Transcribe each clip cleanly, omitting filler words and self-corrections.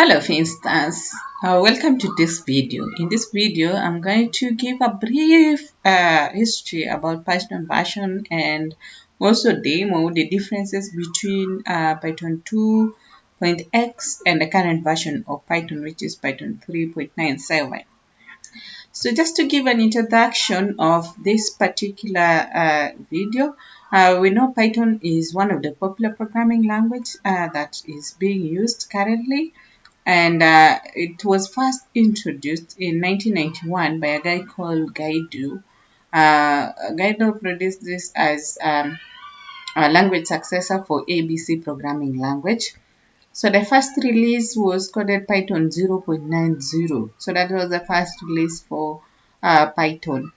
Hello Finxters, welcome to this video. In this video, I'm going to give a brief history about Python version and also demo the differences between Python 2.x and the current version of Python, which is Python 3.97. So just to give an introduction of this particular video, we know Python is one of the popular programming language that is being used currently, and it was first introduced in 1991 by a guy called Gaidu. Gaidu produced this as a language successor for ABC programming language. So the first release was coded Python 0.90. So that was the first release for Python.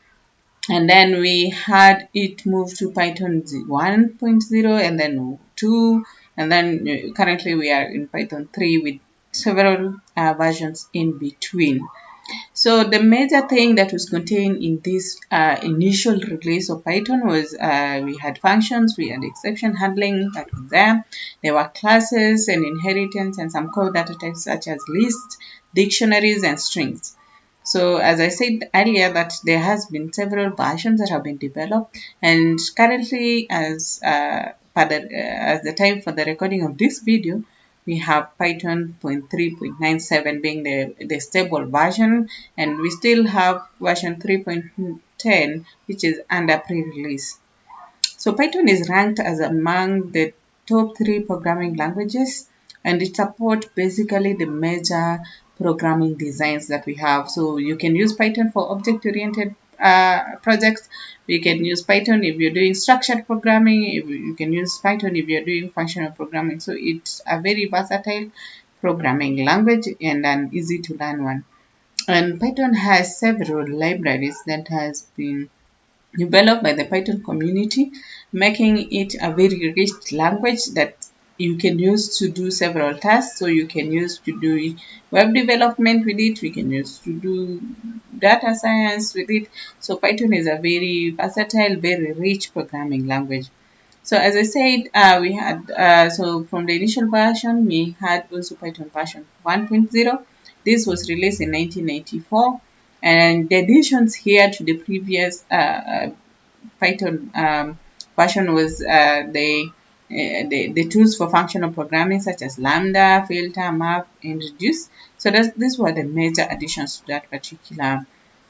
And then we had it move to Python 1.0 and then 2. And then currently we are in Python 3 with several versions in between. So the major thing that was contained in this initial release of Python was we had functions, we had exception handling that was there. There were classes and inheritance and some core data types such as lists, dictionaries, and strings. So as I said earlier, that there has been several versions that have been developed, and currently as the time for the recording of this video, we have Python 3.97 being the stable version, and we still have version 3.10 which is under pre-release. So Python is ranked as among the top 3 programming languages, and it supports basically the major programming designs that we have. So you can use Python for object-oriented projects. You can use Python if you're doing structured programming. You can use Python if you're doing functional programming. So it's a very versatile programming language and an easy to learn one. And Python has several libraries that has been developed by the Python community, making it a very rich language that you can use to do several tasks. So you can use to do web development with it, we can use to do data science with it. So Python is a very versatile, very rich programming language. So as I said, we had, so from the initial version, we had also Python version 1.0. This was released in 1994. And the additions here to the previous Python version was the tools for functional programming such as lambda, filter, map, and reduce. So these were the major additions to that particular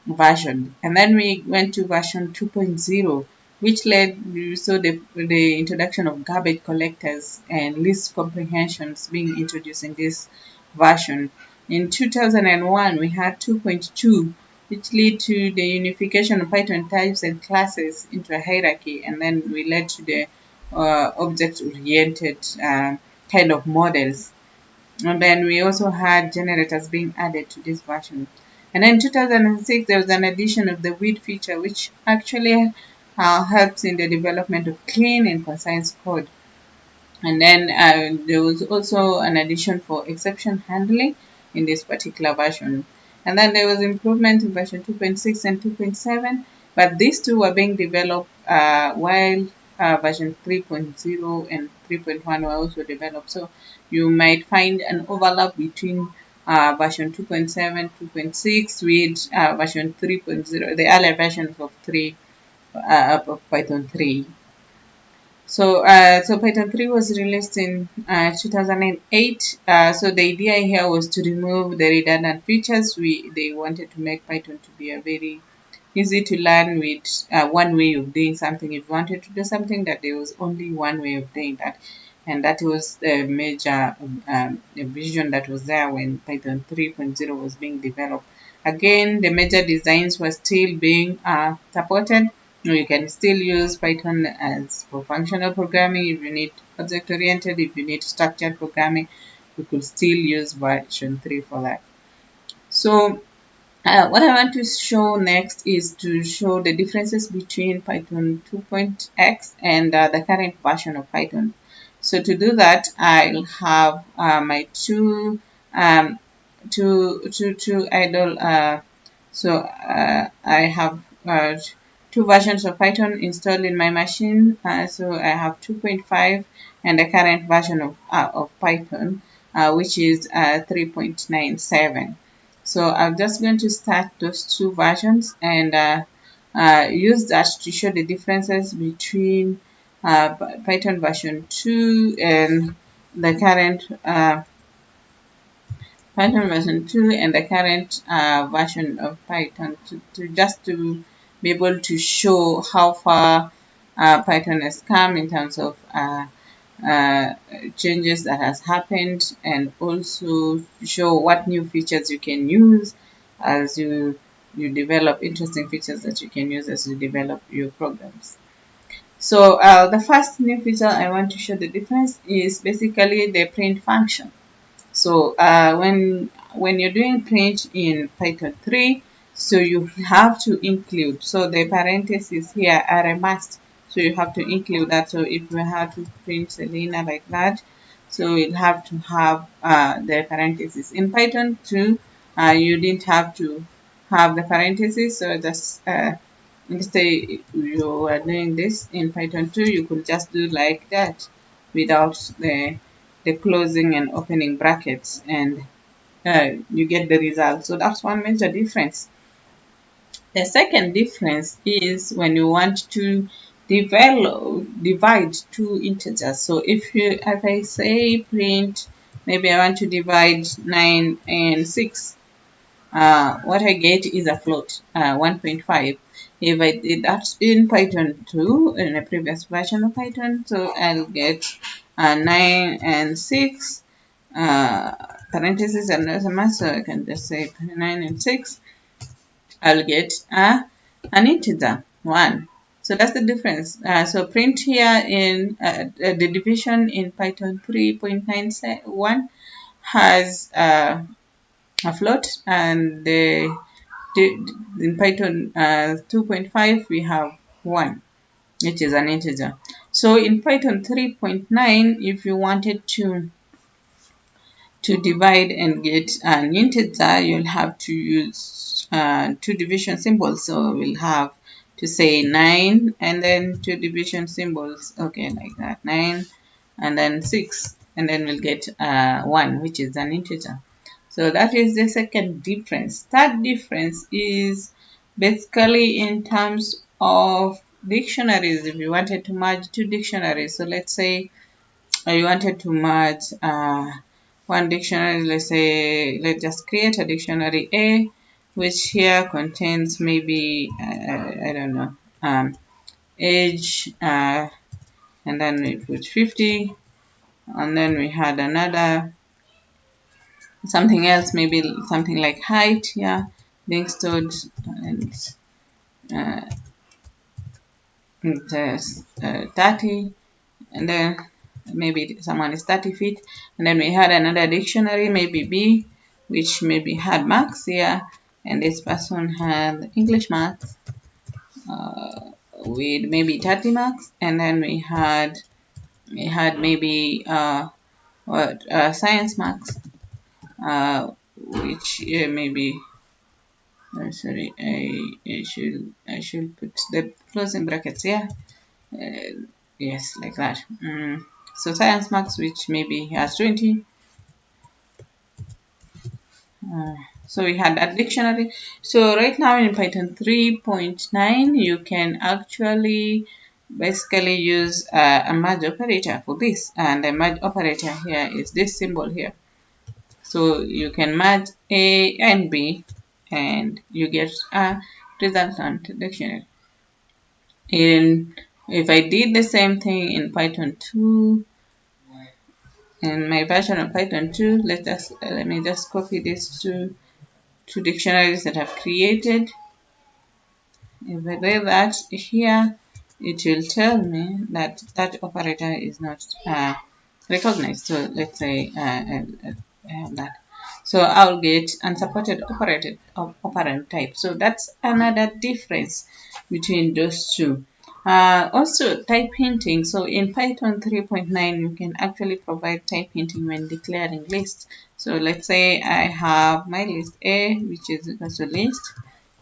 version. And then we went to version 2.0, which led so the introduction of garbage collectors and list comprehensions being introduced in this version. In 2001, we had 2.2, which led to the unification of Python types and classes into a hierarchy, and then we led to the object-oriented kind of models. And then we also had generators being added to this version. And then in 2006, there was an addition of the with feature, which actually helps in the development of clean and concise code. And then there was also an addition for exception handling in this particular version. And then there was improvement in version 2.6 and 2.7, but these two were being developed while version 3.0 and 3.1 were also developed. So you might find an overlap between version 2.7, 2.6 with version 3.0, the earlier versions of of Python 3. So Python 3 was released in 2008. So the idea here was to remove the redundant features. They wanted to make Python to be a very easy to learn with one way of doing something. If you wanted to do something, that there was only one way of doing that. And that was the major vision that was there when Python 3.0 was being developed. Again, the major designs were still being supported. You can still use Python as for functional programming. If you need object-oriented, if you need structured programming, you could still use version 3 for that. So what I want to show next is to show the differences between Python 2.x and the current version of Python. So to do that, I'll have my two idle. I have 2 versions of Python installed in my machine. So I have 2.5 and the current version of Python. which is 3.97. So I'm just going to start those two versions and use that to show the differences between Python version 2 and the current Python version 2 and the current version of Python to be able to show how far Python has come in terms of changes that has happened, and also show what new features you can use as you develop interesting features that you can use as you develop your programs. So the first new feature I want to show the difference is basically the print function. So when you're doing print in Python 3, so you have to include, so the parentheses here are a must, so you have to include that. So if you have to print Selena like that, so you'll have to have the parentheses. In Python 2, you didn't have to have the parentheses, so just instead you are doing this in Python 2, you could just do like that without the closing and opening brackets, and you get the result. So that's one major difference. The second difference is when you want to divide two integers. So if I say print, maybe I want to divide 9 and 6, what I get is a float, 1.5. If I did that in Python 2, in a previous version of Python, so I'll get 9 and 6, parentheses and there's a mass, so I can just say 9 and 6. I'll get an integer 1. So that's the difference. So print here in the division in Python 3.91 has a float, and in Python 2.5 we have 1, which is an integer. So in Python 3.9, if you wanted to divide and get an integer, you'll have to use two division symbols. So we'll have to say 9 and then two division symbols, okay, like that, 9 and then 6, and then we'll get 1, which is an integer. So that is the second difference. Third difference is basically in terms of dictionaries. If you wanted to merge two dictionaries, so let's say you wanted to merge one dictionary, let's just create a dictionary A, which here contains maybe I don't know, age, and then we put 50, and then we had another something else, maybe something like height, yeah, being stored, and 30, and then maybe someone is 30 feet, and then we had another dictionary, maybe B, which maybe had marks here, and this person had English marks with maybe 30 marks, and then we had maybe science marks, which maybe sorry, I should put the closing brackets here. Yes, like that. So science marks, which maybe has 20. So we had that dictionary. So right now in Python 3.9, you can actually basically use a merge operator for this, and the merge operator here is this symbol here. So you can merge A and B, and you get a resultant dictionary. If I did the same thing in Python 2, in my version of Python 2, let me just copy these two dictionaries that I've created. If I do that here, it will tell me that that operator is not recognized. So let's say I have that. So I'll get unsupported operand type. So that's another difference between those two. Also type hinting. So in Python 3.9, you can actually provide type hinting when declaring lists. So let's say I have my list A, which is equal to list,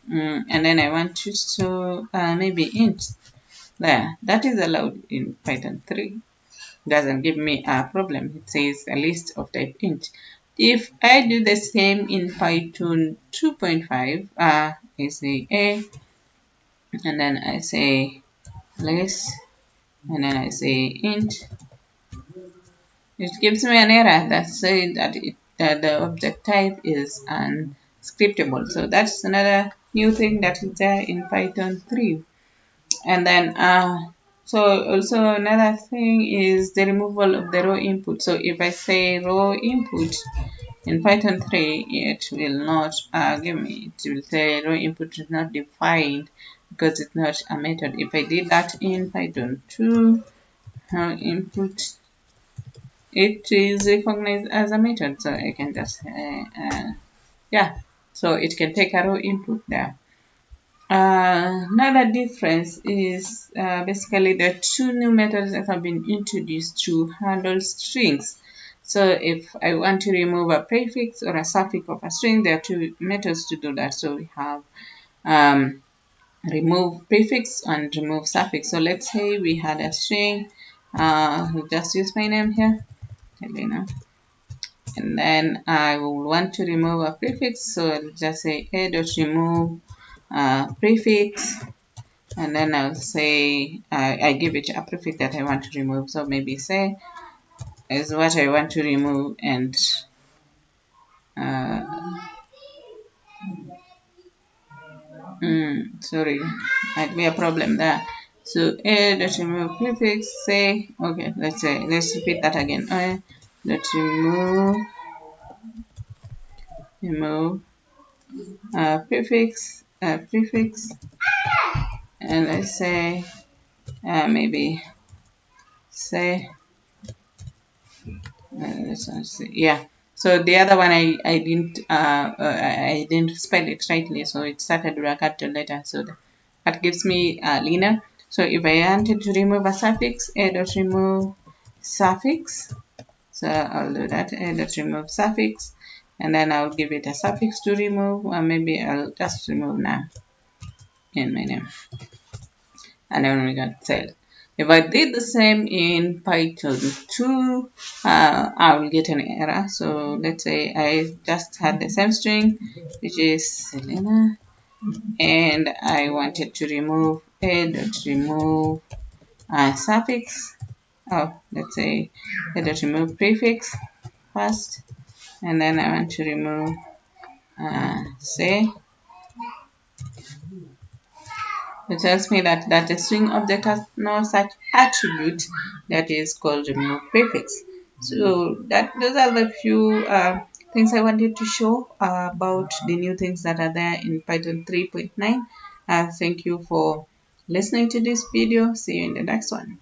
and then I want to show maybe int there. That is allowed in Python 3. doesn't give me a problem. It says a list of type int. If I do the same in Python 2.5, I say a, and then I say list, and then I say int, it gives me an error that says that the object type is unscriptable. So that's another new thing that is there in Python 3. And then so also another thing is the removal of the raw input. So if I say raw input in Python 3, it will not give me, it will say raw input is not defined because it's not a method. If I did that in Python 2, raw input, it is recognized as a method, so I can just yeah, so it can take a raw input there. Another difference is basically the two new methods that have been introduced to handle strings. So if I want to remove a prefix or a suffix of a string, there are two methods to do that. So we have remove prefix and remove suffix. So let's say we had a string, we'll just use my name here, Helena, and then I will want to remove a prefix. So I'll just say a.remove prefix, and then I'll say I give it a prefix that I want to remove. So maybe say is what I want to remove, and sorry, might be a problem there. So a.remove prefix, say, okay, let's repeat that again. Remove prefix, and let's say maybe say let's see, yeah. So the other one I didn't spell it rightly, so it started with a capital letter, so that gives me Lena. So if I wanted to remove a suffix, a.remove suffix, so I'll do that, a.remove suffix, and then I'll give it a suffix to remove, or maybe I'll just remove now in my name, and then we got cell. If I did the same in Python 2, I will get an error. So let's say I just had the same string, which is Selena, and I wanted to remove a.remove suffix. Oh, let's say a.remove prefix first, and then I want to remove say. It tells me that the string object has no such attribute that is called remove prefix. So those are the few things I wanted to show about the new things that are there in Python 3.9. Thank you for listening to this video. See you in the next one.